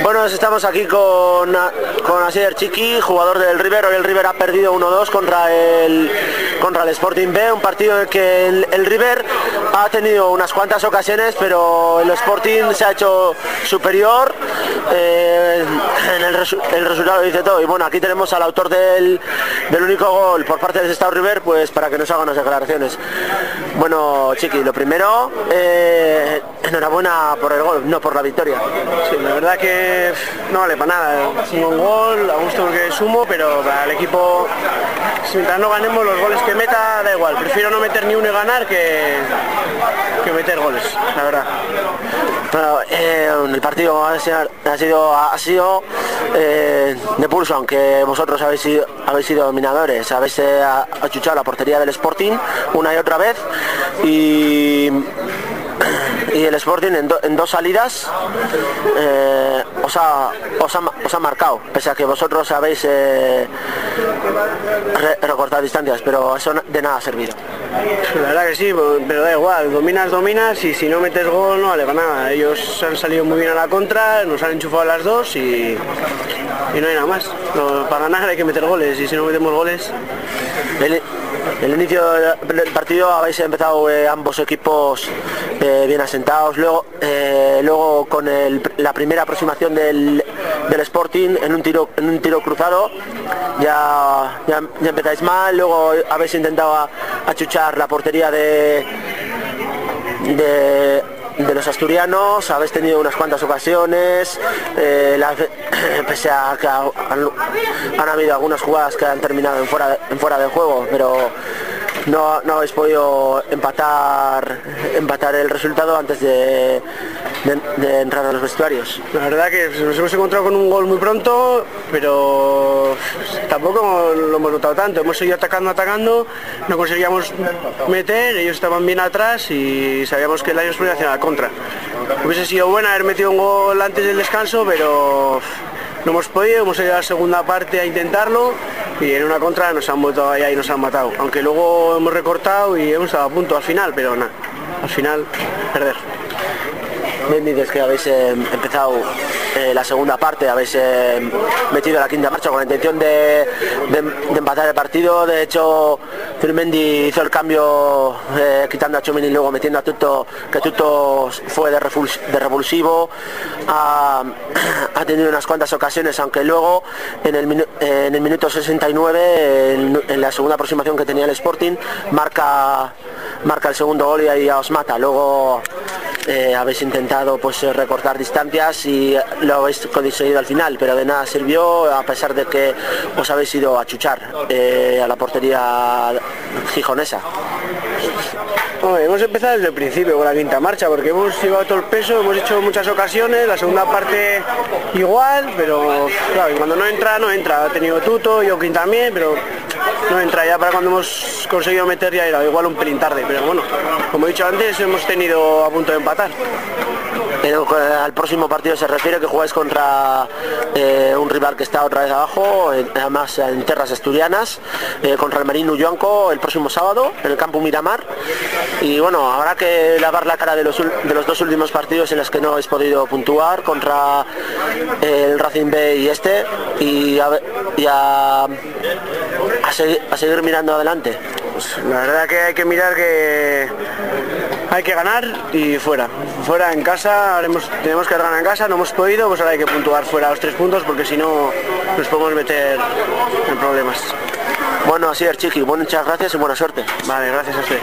Bueno, estamos aquí con Asier Chiqui, jugador del River. Hoy el River ha perdido 1-2 contra el Sporting B, un partido en el que el River ha tenido unas cuantas ocasiones, pero el Sporting se ha hecho superior. El resultado dice todo. Y bueno, aquí tenemos al autor del único gol por parte del Estado River, pues para que nos haga unas declaraciones. Bueno, Chiqui, lo primero, enhorabuena por el gol, no por la victoria. Sí, la verdad que no vale para nada. Un gol, a gusto porque sumo, pero para el equipo, mientras no ganemos los goles que meta, da igual. Prefiero no meter ni uno y ganar que meter goles, la verdad. Bueno, el partido ha sido de pulso, aunque vosotros habéis sido dominadores, habéis achuchado la portería del Sporting una y otra vez, y el Sporting en dos salidas os ha marcado, pese a que vosotros habéis recortado distancias, pero eso de nada ha servido. La verdad que sí, pero da igual, dominas y si no metes gol no vale para nada. Ellos han salido muy bien a la contra, nos han enchufado las dos y no hay nada más. Para ganar hay que meter goles y si no metemos goles... El inicio del partido habéis empezado ambos equipos bien asentados, luego con la primera aproximación del Sporting en un tiro cruzado ya empezáis mal, luego habéis intentado achuchar la portería de los asturianos, habéis tenido unas cuantas ocasiones, pese a que han habido algunas jugadas que han terminado en fuera del juego, pero no habéis podido empatar el resultado antes de entrar a los vestuarios. La verdad que nos hemos encontrado con un gol muy pronto, pero tampoco lo hemos notado tanto. Hemos seguido atacando, no conseguíamos meter, ellos estaban bien atrás y sabíamos que el año podía hacer la contra. Hubiese sido buena haber metido un gol antes del descanso, pero no hemos podido. Hemos ido a la segunda parte a intentarlo y en una contra nos han vuelto allá y nos han matado, aunque luego hemos recortado y hemos estado a punto al final, pero nada, al final perder. Bien dices que habéis empezado la segunda parte, habéis metido la quinta marcha con la intención de empatar el partido. De hecho, Firmendi hizo el cambio quitando a Tchouaméni y luego metiendo a Tuto, que Tuto fue de revulsivo. Ha tenido unas cuantas ocasiones, aunque luego en el minuto 69, en la segunda aproximación que tenía el Sporting, marca el segundo gol y ahí ya os mata. Luego habéis intentado pues recortar distancias y lo habéis conseguido al final, pero de nada sirvió, a pesar de que os habéis ido a chuchar a la portería gijonesa. Hemos empezado desde el principio con la quinta marcha, porque hemos llevado todo el peso, hemos hecho muchas ocasiones, la segunda parte igual, pero claro, cuando no entra, ha tenido Tuto, Joaquín también, pero no entra. Ya para cuando hemos conseguido meter ya era igual un pelín tarde, pero bueno, como he dicho antes, hemos tenido a punto de empatar. Pero al próximo partido se refiere, que jugáis contra un rival que está otra vez abajo, además en tierras asturianas, contra el Marín Ulloanco el próximo sábado en el campo Miramar. Y bueno, habrá que lavar la cara de los dos últimos partidos en los que no habéis podido puntuar, contra el Racing B y a seguir mirando adelante. Pues la verdad que hay que mirar que hay que ganar y fuera en casa, tenemos que ganar en casa, no hemos podido, pues ahora hay que puntuar fuera los 3 puntos, porque si no nos podemos meter en problemas. Bueno, así es, Chiqui, muchas gracias y buena suerte. Vale, gracias a usted.